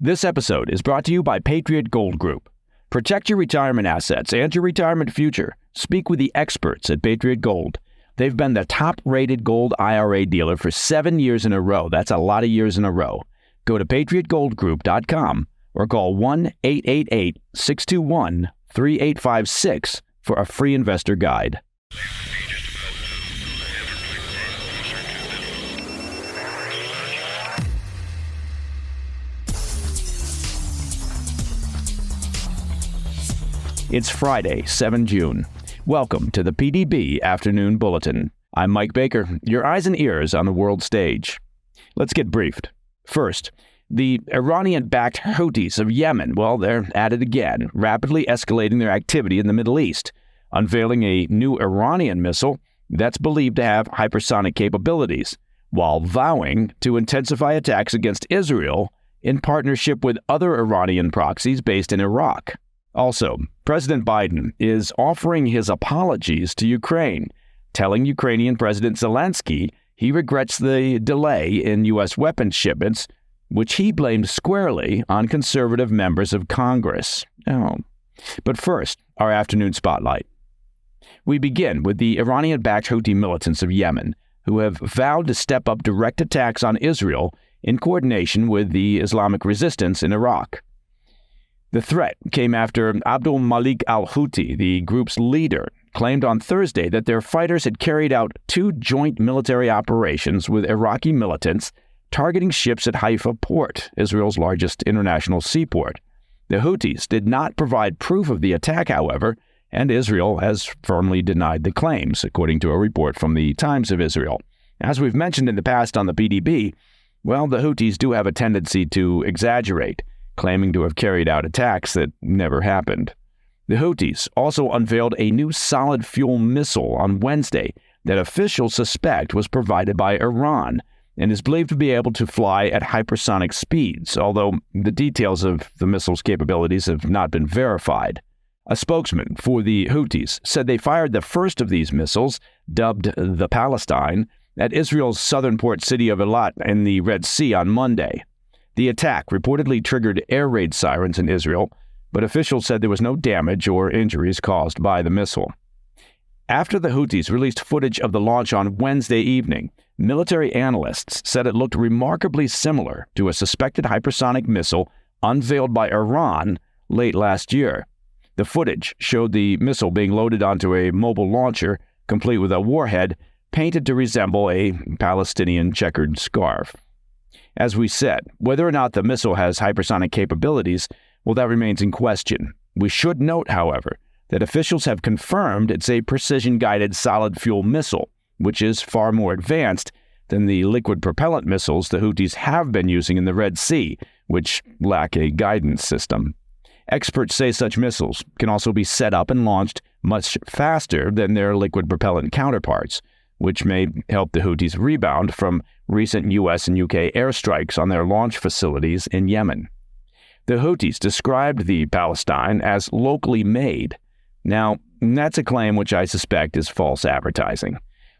This episode is brought to you by Patriot Gold Group. Protect your retirement assets and your retirement future. Speak with the experts at Patriot Gold. They've been the top-rated gold IRA dealer for 7 years in a row. That's a lot of years in a row. Go to patriotgoldgroup.com or call 1-888-621-3856 for a free investor guide. It's Friday, 7 June. Welcome to the PDB Afternoon Bulletin. I'm Mike Baker, your eyes and ears on the world stage. Let's get briefed. First, the Iranian-backed Houthis of Yemen, well, they're at it again, rapidly escalating their activity in the Middle East, unveiling a new Iranian missile that's believed to have hypersonic capabilities, while vowing to intensify attacks against Israel in partnership with other Iranian proxies based in Iraq. Also, President Biden is offering his apologies to Ukraine, telling Ukrainian President Zelensky he regrets the delay in U.S. weapons shipments, which he blamed squarely on conservative members of Congress. But first, our afternoon spotlight. We begin with the Iranian-backed Houthi militants of Yemen, who have vowed to step up direct attacks on Israel in coordination with the Islamic resistance in Iraq. The threat came after Abdul Malik al-Houthi, the group's leader, claimed on Thursday that their fighters had carried out 2 joint military operations with Iraqi militants targeting ships at Haifa port, Israel's largest international seaport. The Houthis did not provide proof of the attack, however, and Israel has firmly denied the claims, according to a report from the Times of Israel. As we've mentioned in the past on the PDB, well, the Houthis do have a tendency to exaggerate, claiming to have carried out attacks that never happened. The Houthis also unveiled a new solid-fuel missile on Wednesday that officials suspect was provided by Iran and is believed to be able to fly at hypersonic speeds, although the details of the missile's capabilities have not been verified. A spokesman for the Houthis said they fired the first of these missiles, dubbed the Palestine, at Israel's southern port city of Eilat in the Red Sea on Monday. The attack reportedly triggered air raid sirens in Israel, but officials said there was no damage or injuries caused by the missile. After the Houthis released footage of the launch on Wednesday evening, military analysts said it looked remarkably similar to a suspected hypersonic missile unveiled by Iran late last year. The footage showed the missile being loaded onto a mobile launcher, complete with a warhead, painted to resemble a Palestinian checkered scarf. As we said, whether or not the missile has hypersonic capabilities, well, that remains in question. We should note, however, that officials have confirmed it's a precision-guided solid-fuel missile, which is far more advanced than the liquid propellant missiles the Houthis have been using in the Red Sea, which lack a guidance system. Experts say such missiles can also be set up and launched much faster than their liquid propellant counterparts, which may help the Houthis rebound from recent U.S. and U.K. airstrikes on their launch facilities in Yemen. The Houthis described the Palestine as locally made. Now, that's a claim which I suspect is false advertising.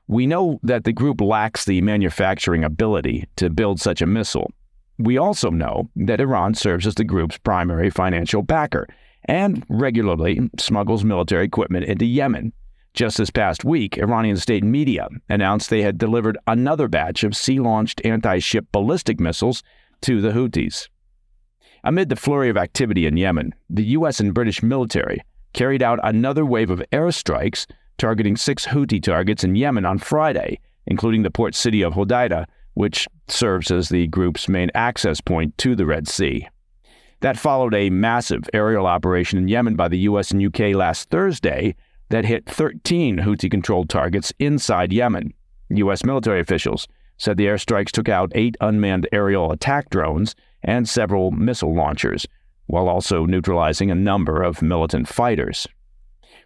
We know that the group lacks the manufacturing ability to build such a missile. We also know that Iran serves as the group's primary financial backer and regularly smuggles military equipment into Yemen. Just this past week, Iranian state media announced they had delivered another batch of sea-launched anti-ship ballistic missiles to the Houthis. Amid the flurry of activity in Yemen, the U.S. and British military carried out another wave of airstrikes targeting 6 Houthi targets in Yemen on Friday, including the port city of Hodeidah, which serves as the group's main access point to the Red Sea. That followed a massive aerial operation in Yemen by the U.S. and U.K. last Thursday that hit 13 Houthi-controlled targets inside Yemen. U.S. military officials said the airstrikes took out 8 unmanned aerial attack drones and several missile launchers, while also neutralizing a number of militant fighters.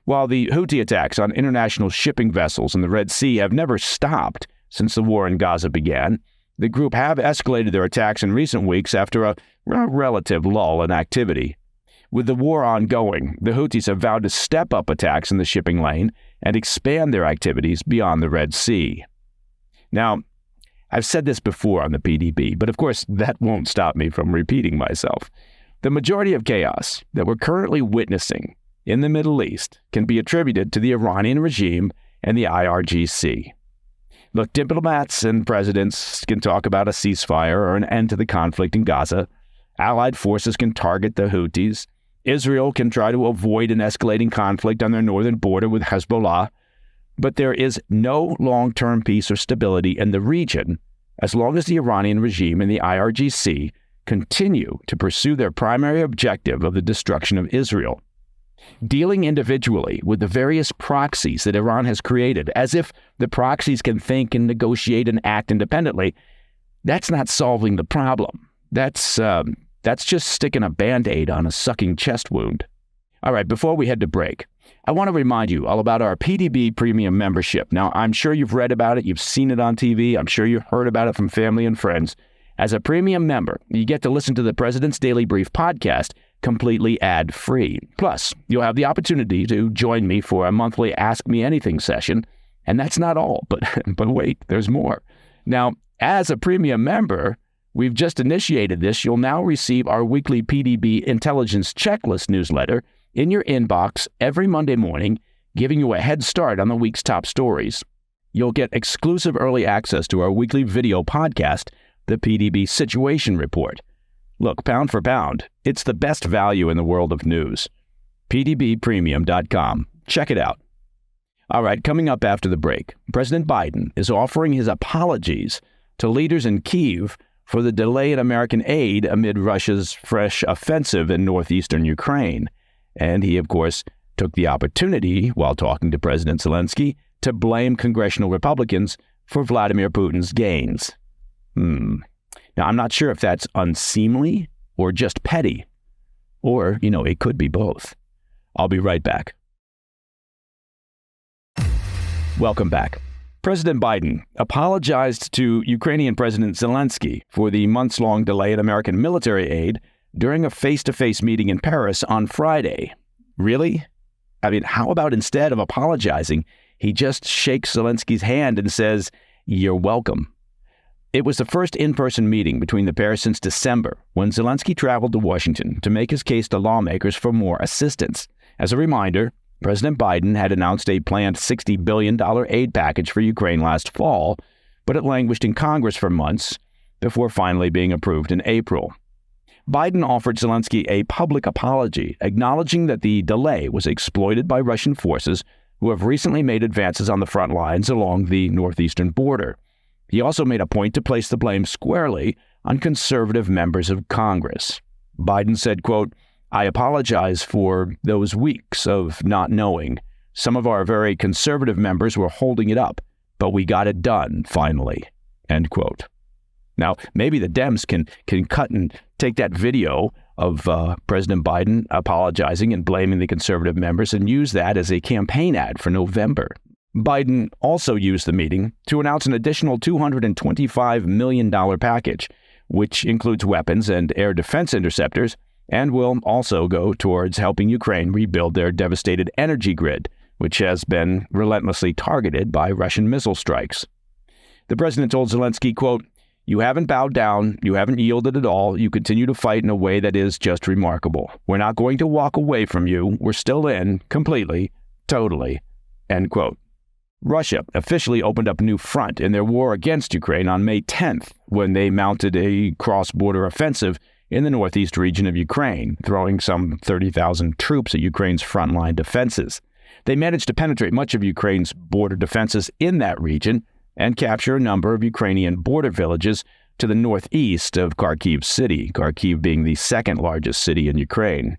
While the Houthi attacks on international shipping vessels in the Red Sea have never stopped since the war in Gaza began, the group have escalated their attacks in recent weeks after a relative lull in activity. With the war ongoing, the Houthis have vowed to step up attacks in the shipping lane and expand their activities beyond the Red Sea. Now, I've said this before on the PDB, but of course that won't stop me from repeating myself. The majority of chaos that we're currently witnessing in the Middle East can be attributed to the Iranian regime and the IRGC. Look, diplomats and presidents can talk about a ceasefire or an end to the conflict in Gaza. Allied forces can target the Houthis. Israel can try to avoid an escalating conflict on their northern border with Hezbollah. But there is no long-term peace or stability in the region as long as the Iranian regime and the IRGC continue to pursue their primary objective of the destruction of Israel. Dealing individually with the various proxies that Iran has created, as if the proxies can think and negotiate and act independently, that's not solving the problem. That's just sticking a Band-Aid on a sucking chest wound. All right, before we head to break, I want to remind you all about our PDB Premium membership. Now, I'm sure you've read about it, you've seen it on TV, I'm sure you've heard about it from family and friends. As a premium member, you get to listen to the President's Daily Brief podcast completely ad-free. Plus, you'll have the opportunity to join me for a monthly Ask Me Anything session. And that's not all, but wait, there's more. Now, as a premium member, we've just initiated this. You'll now receive our weekly PDB Intelligence Checklist newsletter in your inbox every Monday morning, giving you a head start on the week's top stories. You'll get exclusive early access to our weekly video podcast, the PDB Situation Report. Look, pound for pound, it's the best value in the world of news. PDBpremium.com. Check it out. All right, coming up after the break, President Biden is offering his apologies to leaders in Kyiv for the delay in American aid amid Russia's fresh offensive in northeastern Ukraine. And he, of course, took the opportunity, while talking to President Zelensky, to blame congressional Republicans for Vladimir Putin's gains. Now, I'm not sure if that's unseemly or just petty. Or, it could be both. I'll be right back. Welcome back. President Biden apologized to Ukrainian President Zelensky for the months-long delay in American military aid during a face-to-face meeting in Paris on Friday. Really? I mean, how about instead of apologizing, he just shakes Zelensky's hand and says, "You're welcome." It was the first in-person meeting between the pairs since December, when Zelensky traveled to Washington to make his case to lawmakers for more assistance. As a reminder, President Biden had announced a planned $60 billion aid package for Ukraine last fall, but it languished in Congress for months before finally being approved in April. Biden offered Zelensky a public apology, acknowledging that the delay was exploited by Russian forces who have recently made advances on the front lines along the northeastern border. He also made a point to place the blame squarely on conservative members of Congress. Biden said, quote, "I apologize for those weeks of not knowing. Some of our very conservative members were holding it up, but we got it done, finally," end quote. Now, maybe the Dems can cut and take that video of President Biden apologizing and blaming the conservative members and use that as a campaign ad for November. Biden also used the meeting to announce an additional $225 million package, which includes weapons and air defense interceptors, and will also go towards helping Ukraine rebuild their devastated energy grid, which has been relentlessly targeted by Russian missile strikes. The president told Zelensky, quote, "You haven't bowed down, you haven't yielded at all, you continue to fight in a way that is just remarkable. We're not going to walk away from you, we're still in, completely, totally," end quote. Russia officially opened up a new front in their war against Ukraine on May 10th, when they mounted a cross-border offensive in the northeast region of Ukraine, throwing some 30,000 troops at Ukraine's frontline defenses. They managed to penetrate much of Ukraine's border defenses in that region and capture a number of Ukrainian border villages to the northeast of Kharkiv city, Kharkiv being the second largest city in Ukraine.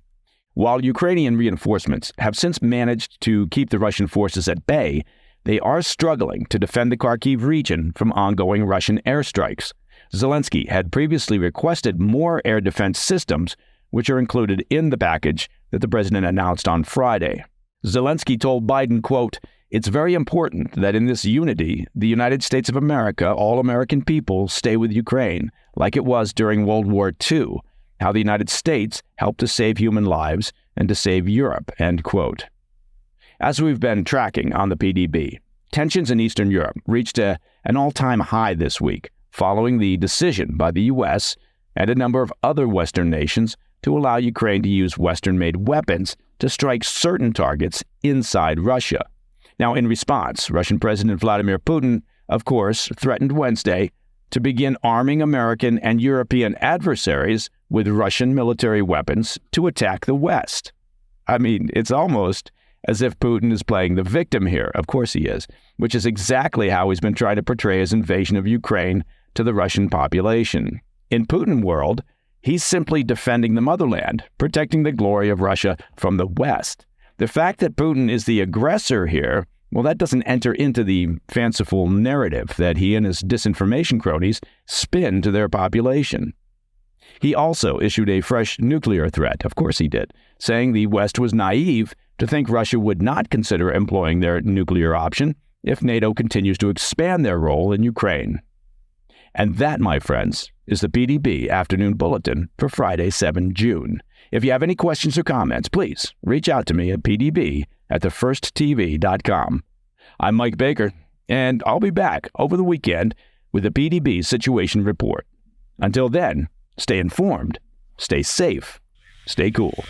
While Ukrainian reinforcements have since managed to keep the Russian forces at bay, they are struggling to defend the Kharkiv region from ongoing Russian airstrikes. Zelensky had previously requested more air defense systems, which are included in the package that the president announced on Friday. Zelensky told Biden, quote, "It's very important that in this unity, the United States of America, all American people, stay with Ukraine, like it was during World War II, how the United States helped to save human lives and to save Europe," end quote. As we've been tracking on the PDB, tensions in Eastern Europe reached an all-time high this week, following the decision by the U.S. and a number of other Western nations to allow Ukraine to use Western-made weapons to strike certain targets inside Russia. Now, in response, Russian President Vladimir Putin, of course, threatened Wednesday to begin arming American and European adversaries with Russian military weapons to attack the West. I mean, it's almost as if Putin is playing the victim here. Of course he is, which is exactly how he's been trying to portray his invasion of Ukraine to the Russian population. In Putin world, he's simply defending the motherland, protecting the glory of Russia from the West. The fact that Putin is the aggressor here, well, that doesn't enter into the fanciful narrative that he and his disinformation cronies spin to their population. He also issued a fresh nuclear threat, of course he did, saying the West was naive to think Russia would not consider employing their nuclear option if NATO continues to expand their role in Ukraine. And that, my friends, is the PDB Afternoon Bulletin for Friday, 7 June. If you have any questions or comments, please reach out to me at pdb@thefirsttv.com. I'm Mike Baker, and I'll be back over the weekend with the PDB Situation Report. Until then, stay informed, stay safe, stay cool.